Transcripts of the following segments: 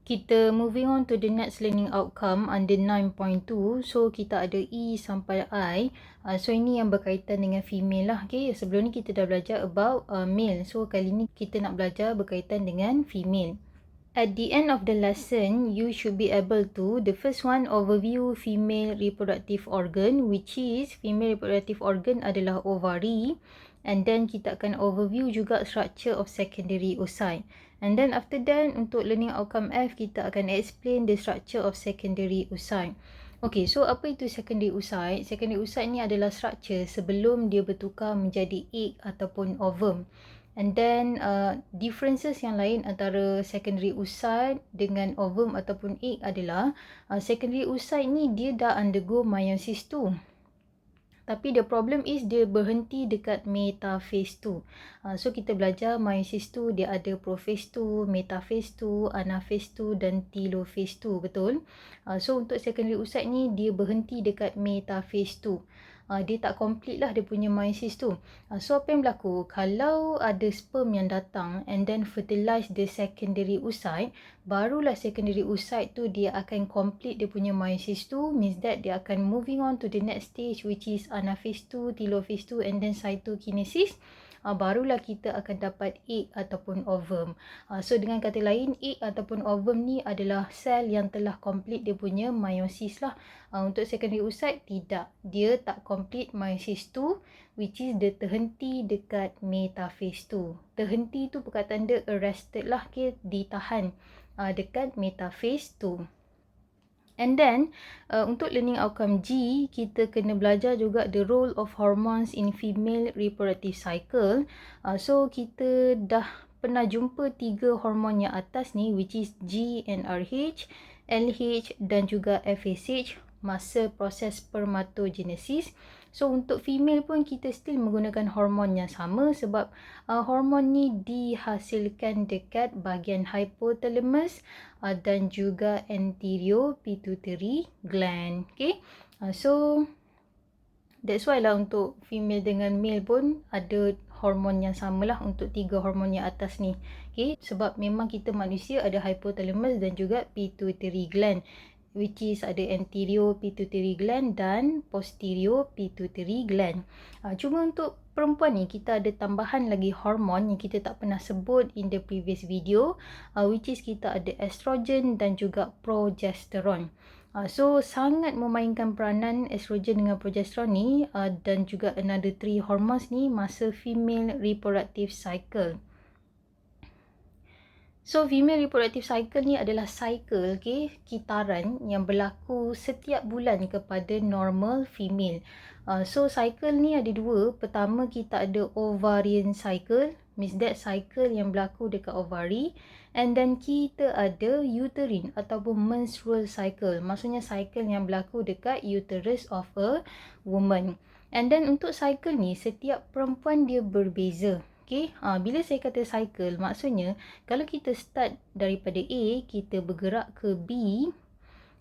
Kita moving on to the next learning outcome under 9.2. So kita ada E sampai I. So ini yang berkaitan dengan female lah. Okay, sebelum ni kita dah belajar about male. So kali ni kita nak belajar berkaitan dengan female. At the end of the lesson, you should be able to, the first one, overview female reproductive organ, which is female reproductive organ adalah ovary. And then kita akan overview juga structure of secondary oocyte. And then after that, untuk learning outcome F, kita akan explain the structure of secondary oocyte. Okay, so apa itu secondary oocyte? Secondary oocyte ni adalah structure sebelum dia bertukar menjadi egg ataupun ovum. And then differences yang lain antara secondary oocyte dengan ovum ataupun egg adalah secondary oocyte ni dia dah undergo meiosis 2. Tapi the problem is dia berhenti dekat metaphase 2. So kita belajar meiosis 2 dia ada prophase 2, metaphase 2, anaphase 2 dan telophase 2, betul? So untuk secondary oocyte ni dia berhenti dekat metaphase 2. Dia tak complete lah dia punya meiosis tu. So apa yang berlaku? Kalau ada sperm yang datang and then fertilize the secondary oocyte, barulah secondary oocyte tu dia akan complete dia punya meiosis tu, means that dia akan moving on to the next stage which is anaphase 2, telophase 2 and then cytokinesis. Barulah kita akan dapat egg ataupun ovum. So dengan kata lain, egg ataupun ovum ni adalah sel yang telah complete dia punya meiosis lah. Untuk secondary oocyte tidak, dia tak complete meiosis 2, which is dia terhenti dekat metaphase 2. Terhenti tu perkataan dia arrested lah, okay? Ditahan dekat metaphase 2. And then untuk learning outcome G, kita kena belajar juga the role of hormones in female reproductive cycle. So kita dah pernah jumpa 3 hormon yang atas ni, which is GnRH, LH dan juga FSH masa proses spermatogenesis. So untuk female pun kita still menggunakan hormon yang sama sebab hormon ni dihasilkan dekat bahagian hypothalamus dan juga anterior pituitary gland. Okay, so that's why lah untuk female dengan male pun ada hormon yang sama lah untuk 3 hormon yang atas ni. Okay, sebab memang kita manusia ada hypothalamus dan juga pituitary gland, which is ada anterior pituitary gland dan posterior pituitary gland. Cuma untuk perempuan ni kita ada tambahan lagi hormon yang kita tak pernah sebut in the previous video, which is kita ada estrogen dan juga progesteron. So sangat memainkan peranan estrogen dengan progesteron ni dan juga another 3 hormones ni masa female reproductive cycle. So female reproductive cycle ni adalah cycle, okay, kitaran yang berlaku setiap bulan kepada normal female. So cycle ni ada 2. Pertama kita ada ovarian cycle, means that cycle yang berlaku dekat ovary. And then kita ada uterine ataupun menstrual cycle, maksudnya cycle yang berlaku dekat uterus of a woman. And then untuk cycle ni setiap perempuan dia berbeza. Okay, bila saya kata cycle, maksudnya kalau kita start daripada A, kita bergerak ke B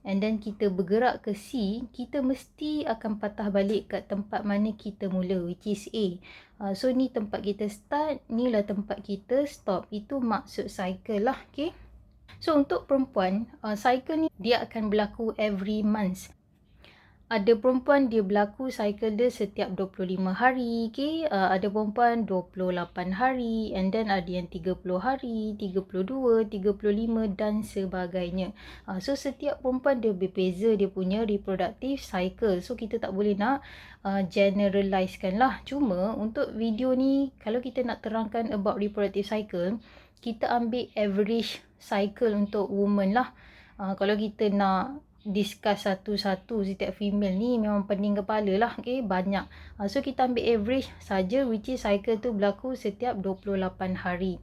and then kita bergerak ke C, kita mesti akan patah balik kat tempat mana kita mula, which is A. So ni tempat kita start, ni lah tempat kita stop. Itu maksud cycle lah. Okay, so untuk perempuan, cycle ni dia akan berlaku every month. Ada perempuan dia berlaku cycle dia setiap 25 hari, okay? Ada perempuan 28 hari, and then ada yang 30 hari, 32, 35 dan sebagainya. So setiap perempuan dia berbeza dia punya reproductive cycle. So kita tak boleh nak generalizekan lah. Cuma untuk video ni, kalau kita nak terangkan about reproductive cycle, kita ambil average cycle untuk woman lah. Kalau kita nak discuss satu-satu setiap female ni memang pening kepala lah, okay? Banyak. So kita ambil average saja, which is cycle tu berlaku setiap 28 hari.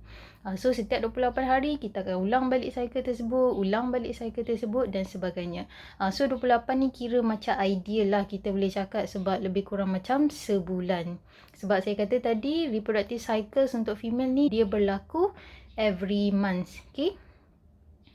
So setiap 28 hari kita akan ulang balik cycle tersebut, ulang balik cycle tersebut dan sebagainya. So 28 ni kira macam ideal lah kita boleh cakap, sebab lebih kurang macam sebulan. Sebab saya kata tadi reproductive cycles untuk female ni dia berlaku every month, okay?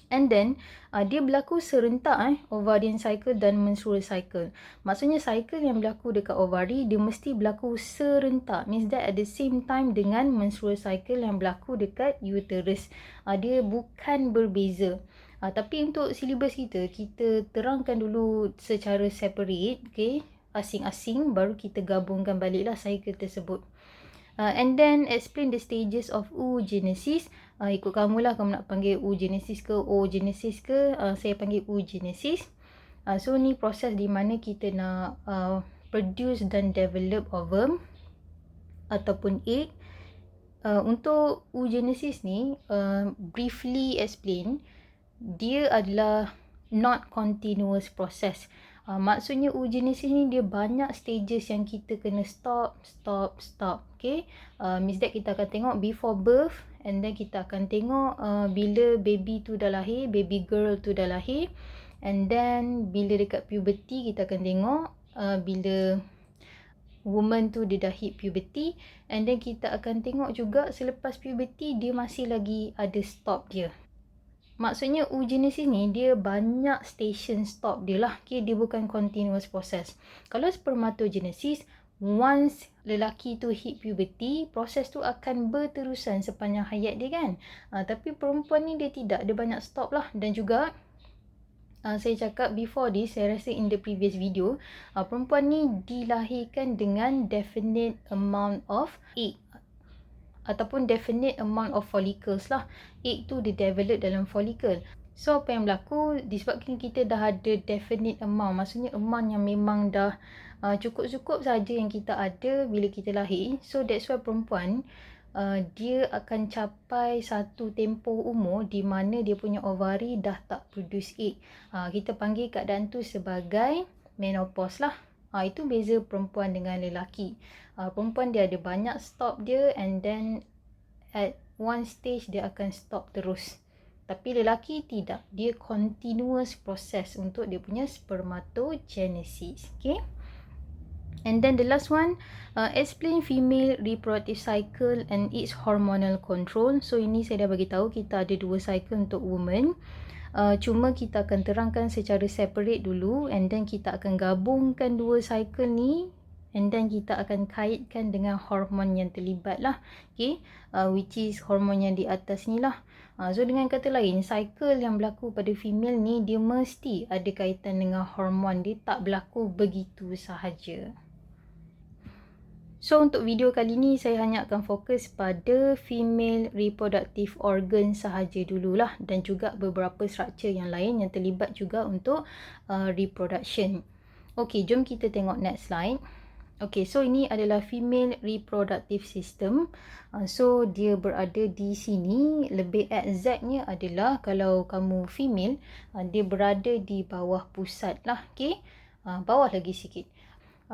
And then dia berlaku serentak ovarian cycle dan menstrual cycle. Maksudnya cycle yang berlaku dekat ovary dia mesti berlaku serentak, means that at the same time dengan menstrual cycle yang berlaku dekat uterus. Dia bukan berbeza. Tapi untuk silibus kita terangkan dulu secara separate, okay, asing-asing, baru kita gabungkan baliklah cycle tersebut. And then explain the stages of oogenesis. Ikut kamulah, kamu nak panggil oogenesis ke oogenesis ke, saya panggil oogenesis. So ni proses di mana kita nak produce dan develop ovum ataupun egg. Untuk oogenesis ni, briefly explain, dia adalah not continuous process. Maksudnya oogenesis ni dia banyak stages yang kita kena stop. Okay, means that kita akan tengok before birth, and then kita akan tengok bila baby tu dah lahir, baby girl tu dah lahir, and then bila dekat puberty kita akan tengok bila woman tu dia dah hit puberty, and then kita akan tengok juga selepas puberty dia masih lagi ada stop dia. Maksudnya oogenesis ni dia banyak station stop dia lah. Okay, dia bukan continuous process. Kalau spermatogenesis, once lelaki tu hit puberty, proses tu akan berterusan sepanjang hayat dia kan. Tapi perempuan ni dia tidak, dia banyak stop lah. Dan juga saya cakap before this, saya rasa in the previous video, perempuan ni dilahirkan dengan definite amount of egg ataupun definite amount of follicles lah. Egg tu dia develop dalam follicle. So apa yang berlaku, disebabkan kita dah ada definite amount, maksudnya amount yang memang dah cukup-cukup saja yang kita ada bila kita lahir. So that's why perempuan dia akan capai satu tempoh umur di mana dia punya ovari dah tak produce egg. Kita panggil keadaan tu sebagai menopause lah. Itu beza perempuan dengan lelaki. Perempuan dia ada banyak stop dia, and then at one stage dia akan stop terus. Tapi lelaki tidak, dia continuous process untuk dia punya spermatogenesis. Okay, and then the last one, explain female reproductive cycle and its hormonal control. So ini saya dah bagi tahu, kita ada 2 cycle untuk woman. Cuma kita akan terangkan secara separate dulu, and then kita akan gabungkan 2 cycle ni, and then kita akan kaitkan dengan hormon yang terlibat lah. Okay, which is hormon yang di atas ni lah. So dengan kata lain, cycle yang berlaku pada female ni dia mesti ada kaitan dengan hormon, dia tak berlaku begitu sahaja. So untuk video kali ni saya hanya akan fokus pada female reproductive organ sahaja dululah, dan juga beberapa struktur yang lain yang terlibat juga untuk reproduction. Okay, jom kita tengok next slide. Okay, so ini adalah female reproductive system. So dia berada di sini. Lebih exactnya adalah kalau kamu female, dia berada di bawah pusat lah. Okay, bawah lagi sikit.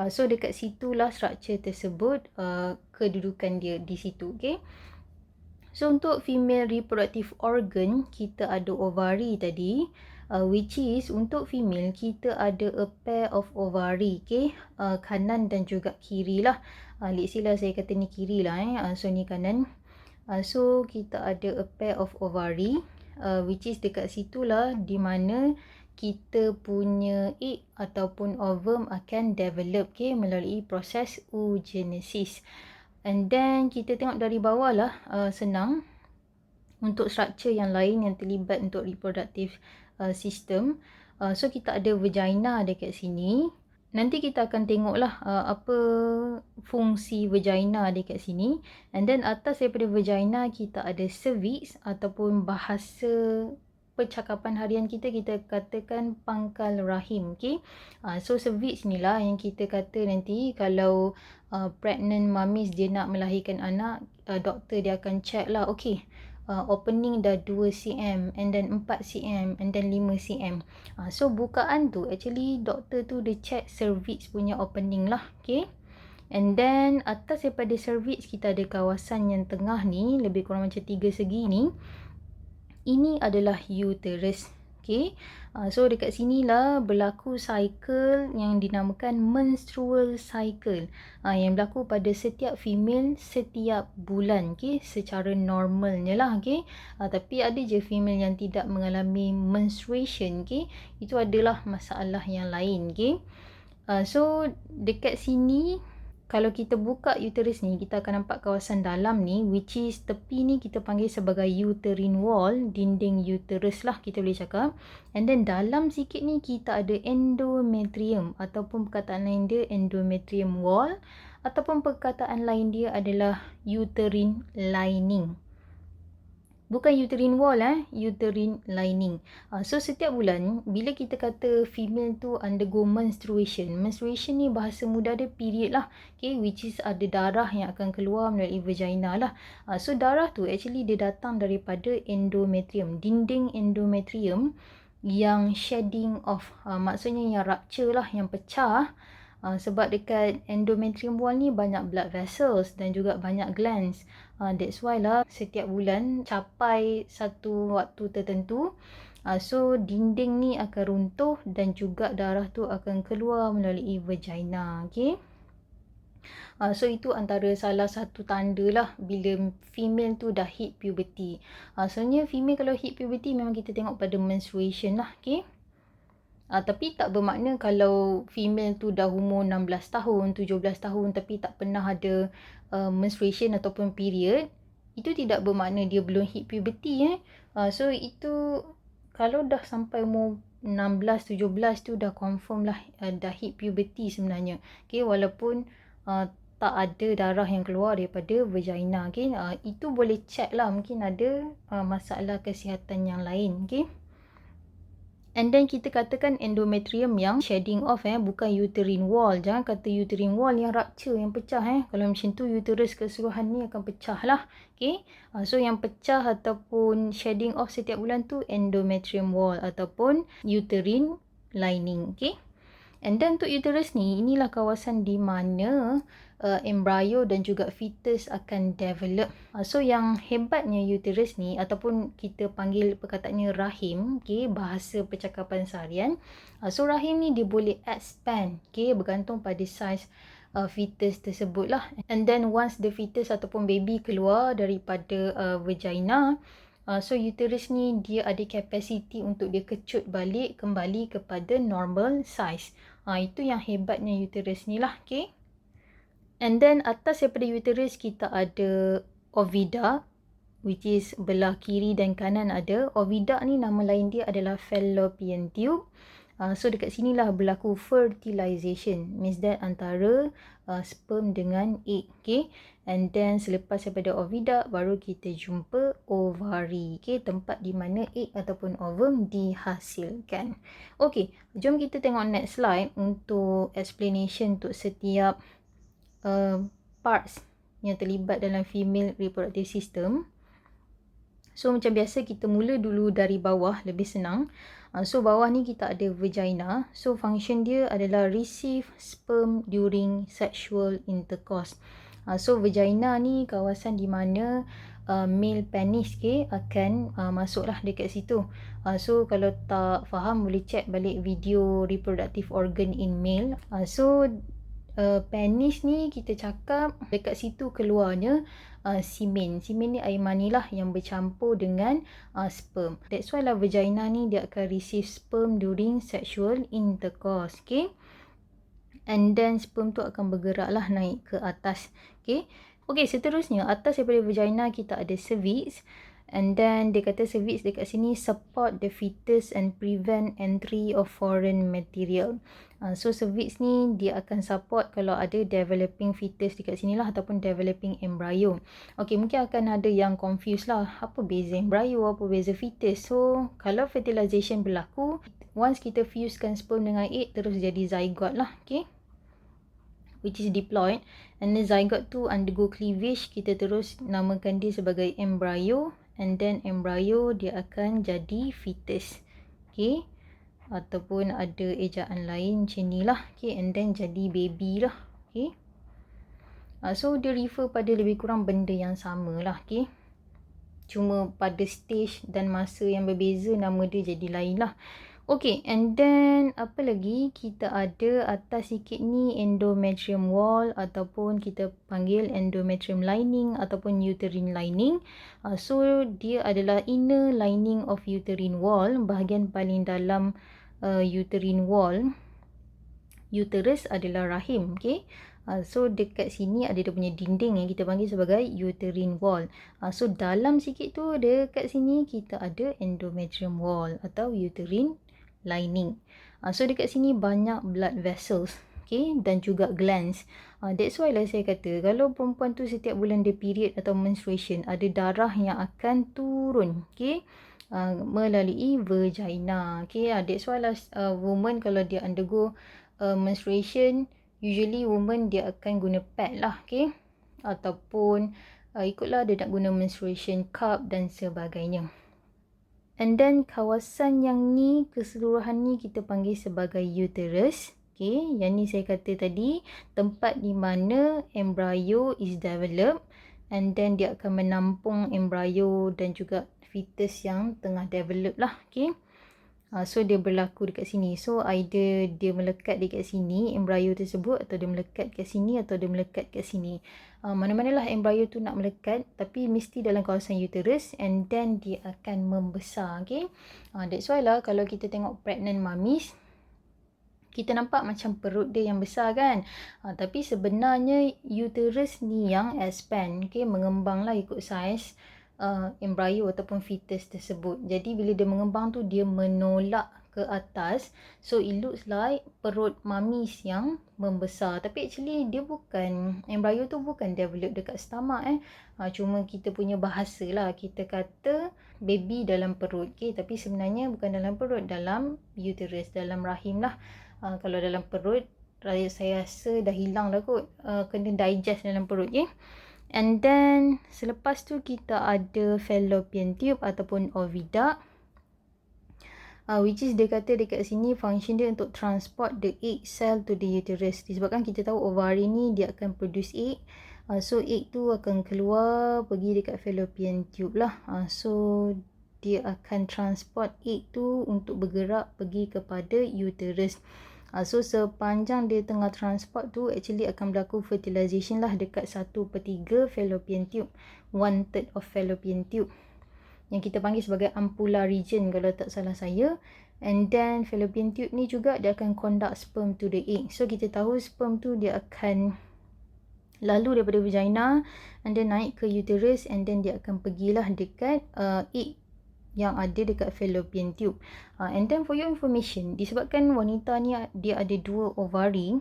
So dekat situlah struktur tersebut, kedudukan dia di situ. Okay, so untuk female reproductive organ, kita ada ovary tadi, which is untuk female kita ada a pair of ovary. Okay, kanan dan juga kiri lah. Let's say lah saya kata ni kiri lah, so ni kanan. So kita ada a pair of ovary, which is dekat situlah di mana kita punya egg ataupun ovum akan develop, okay, melalui proses oogenesis. And then kita tengok dari bawah lah, senang untuk struktur yang lain yang terlibat untuk reproductive system. So kita ada vagina dekat sini. Nanti kita akan tengoklah apa fungsi vagina dekat sini. And then atas daripada vagina kita ada cervix, ataupun bahasa percakapan harian kita katakan pangkal rahim. Okay, so cervix ni lah yang kita kata nanti kalau pregnant mummies dia nak melahirkan anak, doktor dia akan check lah. Okay, opening dah 2 cm, and then 4 cm, and then 5 cm. So bukaan tu actually doktor tu dia check cervix punya opening lah. Okay, and then atas daripada cervix kita ada kawasan yang tengah ni, lebih kurang macam 3 segi ni. Ini adalah uterus. Okay, so dekat sinilah berlaku cycle yang dinamakan menstrual cycle, yang berlaku pada setiap female setiap bulan. Okay, secara normalnya lah. Okay, tapi ada je female yang tidak mengalami menstruation. Okay, itu adalah masalah yang lain. Okay, so dekat sini kalau kita buka uterus ni, kita akan nampak kawasan dalam ni, which is tepi ni kita panggil sebagai uterine wall, dinding uterus lah kita boleh cakap. And then dalam sikit ni kita ada endometrium, ataupun perkataan lain dia endometrium wall, ataupun perkataan lain dia adalah uterine lining. Bukan uterine wall, uterine lining. So setiap bulan, bila kita kata female tu undergo menstruation, menstruation ni bahasa mudah dia period lah, okay, which is ada darah yang akan keluar melalui vagina lah. So darah tu actually dia datang daripada endometrium, dinding endometrium yang shedding off, maksudnya yang rupture lah, yang pecah. Sebab dekat endometrium wall ni banyak blood vessels dan juga banyak glands. That's why lah setiap bulan capai satu waktu tertentu, so dinding ni akan runtuh dan juga darah tu akan keluar melalui vagina. Okay. So itu antara salah satu tanda lah bila female tu dah hit puberty. Sebenarnya female kalau hit puberty memang kita tengok pada menstruation lah. Okay. Tapi tak bermakna kalau female tu dah umur 16 tahun, 17 tahun tapi tak pernah ada menstruation ataupun period, itu tidak bermakna dia belum hit puberty. So itu kalau dah sampai umur 16, 17 tu dah confirm lah dah hit puberty sebenarnya. Okay, walaupun tak ada darah yang keluar daripada vagina. Okay, itu boleh check lah, mungkin ada masalah kesihatan yang lain. Okay. And then kita katakan endometrium yang shedding off, bukan uterine wall. Jangan kata uterine wall yang rupture, yang pecah. Kalau macam tu uterus keseluruhan ni akan pecah lah. Okay. So yang pecah ataupun shedding off setiap bulan tu endometrium wall ataupun uterine lining. Okay. And then untuk uterus ni, inilah kawasan di mana embryo dan juga fetus akan develop. So yang hebatnya uterus ni, ataupun kita panggil perkataannya rahim, okay, bahasa percakapan seharian. So rahim ni dia boleh expand, okay, bergantung pada saiz fetus tersebut lah. And then once the fetus ataupun baby keluar daripada vagina, so uterus ni dia ada capacity untuk dia kecut balik kembali kepada normal size. Itu yang hebatnya uterus ni lah. Okay. And then atas daripada uterus kita ada ovida, which is belah kiri dan kanan ada. Ovida ni nama lain dia adalah fallopian tube. So dekat sini lah berlaku fertilization, means that antara sperm dengan egg. Okay. And then selepas daripada ovida baru kita jumpa ovari, okay, tempat di mana egg ataupun ovum dihasilkan. Okay, jom kita tengok next slide untuk explanation untuk setiap parts yang terlibat dalam female reproductive system. So macam biasa kita mula dulu dari bawah, lebih senang. So bawah ni kita ada vagina. So function dia adalah receive sperm during sexual intercourse. So vagina ni kawasan di mana male penis, okay, akan masuklah dekat situ. So kalau tak faham boleh check balik video reproductive organ in male. So penis ni kita cakap dekat situ keluarnya semen. Semen ni air mani lah yang bercampur dengan sperm. That's why lah vagina ni dia akan receive sperm during sexual intercourse. Okay. And then sperm tu akan bergerak lah naik ke atas. Okay. Okay, seterusnya atas daripada vagina kita ada cervix. And then dia kata cervix dekat sini support the fetus and prevent entry of foreign material. So cervix ni dia akan support kalau ada developing fetus dekat sini lah, ataupun developing embryo. Okay, mungkin akan ada yang confused lah, apa beza embryo, apa beza fetus. So kalau fertilization berlaku, once kita fusekan sperm dengan egg terus jadi zygote lah. Okay, which is diploid. And then zygote tu undergo cleavage, kita terus namakan dia sebagai embryo. And then embryo dia akan jadi fetus. Okay, ataupun ada ejaan lain macam ni lah. Okay, and then jadi baby lah. Okay, so dia refer pada lebih kurang benda yang sama lah. Okay, cuma pada stage dan masa yang berbeza nama dia jadi lain lah. Okay, and then apa lagi kita ada atas sikit ni, endometrium wall ataupun kita panggil endometrium lining ataupun uterine lining. So dia adalah inner lining of uterine wall, bahagian paling dalam uterine wall. Uterus adalah rahim. Okay, So dekat sini ada dia punya dinding yang kita panggil sebagai uterine wall. So dalam sikit tu dekat sini kita ada endometrium wall atau uterine lining. So dekat sini banyak blood vessels, okay, dan juga glands. That's why lah saya kata kalau perempuan tu setiap bulan dia period atau menstruation, ada darah yang akan turun, okay, melalui vagina. Okay, that's why lah woman kalau dia undergo menstruation, usually woman dia akan guna pad lah, okay, ataupun ikutlah dia nak guna menstruation cup dan sebagainya. And then kawasan yang ni keseluruhan ni kita panggil sebagai uterus. Okay, yang ni saya kata tadi tempat di mana embryo is developed, and then dia akan menampung embryo dan juga fetus yang tengah develop lah. Okay, so dia berlaku dekat sini. So either dia melekat dekat sini embryo tersebut, atau dia melekat kat sini, atau dia melekat kat sini. Mana-manalah embryo tu nak melekat, tapi mesti dalam kawasan uterus, and then dia akan membesar. Okay, that's why lah kalau kita tengok pregnant mummies, kita nampak macam perut dia yang besar kan, tapi sebenarnya uterus ni yang expand, okay, mengembang lah ikut saiz embryo ataupun fetus tersebut. Jadi bila dia mengembang tu dia menolak ke atas, so it looks like perut mamis yang membesar, tapi actually dia bukan, embryo tu bukan develop dekat stomach cuma kita punya bahasa lah, kita kata baby dalam perut, okay, tapi sebenarnya bukan dalam perut, dalam uterus, dalam rahim lah. Kalau dalam perut saya rasa dah hilang dah kot, kena digest dalam perut, okay. And then selepas tu kita ada fallopian tube ataupun oviduct, which is dia kata dekat sini function dia untuk transport the egg cell to the uterus. Disebabkan kita tahu ovari ni dia akan produce egg, so egg tu akan keluar pergi dekat fallopian tube lah. So dia akan transport egg tu untuk bergerak pergi kepada uterus. So sepanjang dia tengah transport tu, actually akan berlaku fertilization lah dekat 1/3 fallopian tube, 1/3 of fallopian tube, yang kita panggil sebagai ampulla region kalau tak salah saya. And then fallopian tube ni juga dia akan conduct sperm to the egg. So kita tahu sperm tu dia akan lalu daripada vagina and then naik ke uterus, and then dia akan pergilah dekat egg yang ada dekat fallopian tube. And then for your information, disebabkan wanita ni dia ada 2 ovari,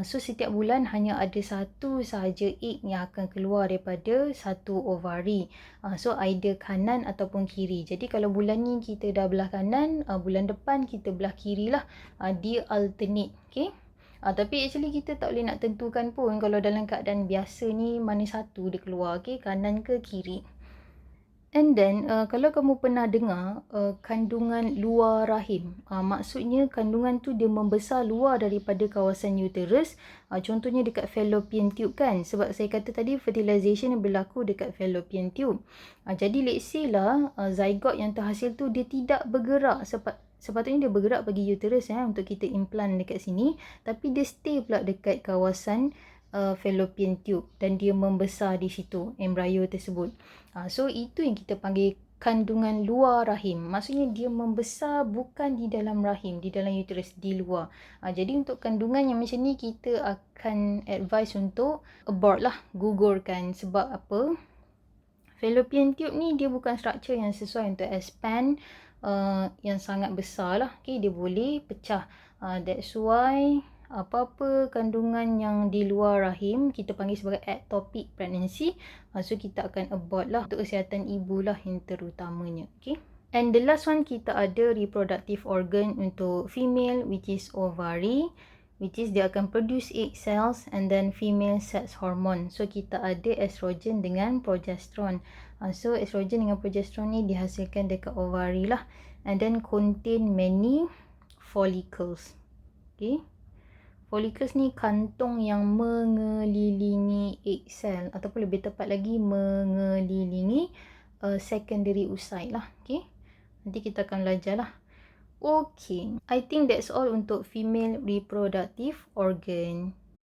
so setiap bulan hanya ada satu sahaja egg yang akan keluar daripada satu ovari. So either kanan ataupun kiri. Jadi kalau bulan ni kita dah belah kanan, bulan depan kita belah kiri lah. Dia alternate, okay. Tapi actually kita tak boleh nak tentukan pun kalau dalam keadaan biasa ni mana satu dia keluar, okay, kanan ke kiri. And then kalau kamu pernah dengar kandungan luar rahim, maksudnya kandungan tu dia membesar luar daripada kawasan uterus, contohnya dekat fallopian tube kan, sebab saya kata tadi fertilization yang berlaku dekat fallopian tube. Jadi let's say lah zygote yang terhasil tu dia tidak bergerak, sepatutnya dia bergerak pergi uterus untuk kita implant dekat sini, tapi dia stay pula dekat kawasan fallopian tube dan dia membesar di situ embryo tersebut. So itu yang kita panggil kandungan luar rahim. Maksudnya dia membesar bukan di dalam rahim, di dalam uterus, di luar. Jadi untuk kandungan yang macam ni kita akan advise untuk abort lah, gugurkan. Sebab apa? Fallopian tube ni dia bukan struktur yang sesuai untuk expand yang sangat besar lah, okay, dia boleh pecah. That's why apa-apa kandungan yang di luar rahim kita panggil sebagai ectopic pregnancy, so kita akan abort lah untuk kesihatan ibu lah yang terutamanya, okay. And the last one kita ada reproductive organ untuk female, which is ovary, which is dia akan produce egg cells, and then female sex hormone. So kita ada estrogen dengan progesterone. So estrogen dengan progesterone ni dihasilkan dekat ovary lah, and then contain many follicles, okay. Follicles ni kantong yang mengelilingi egg cell, ataupun lebih tepat lagi mengelilingi secondary oocyte lah, okay. Nanti kita akan belajar lah. Okay, I think that's all untuk female reproductive organ.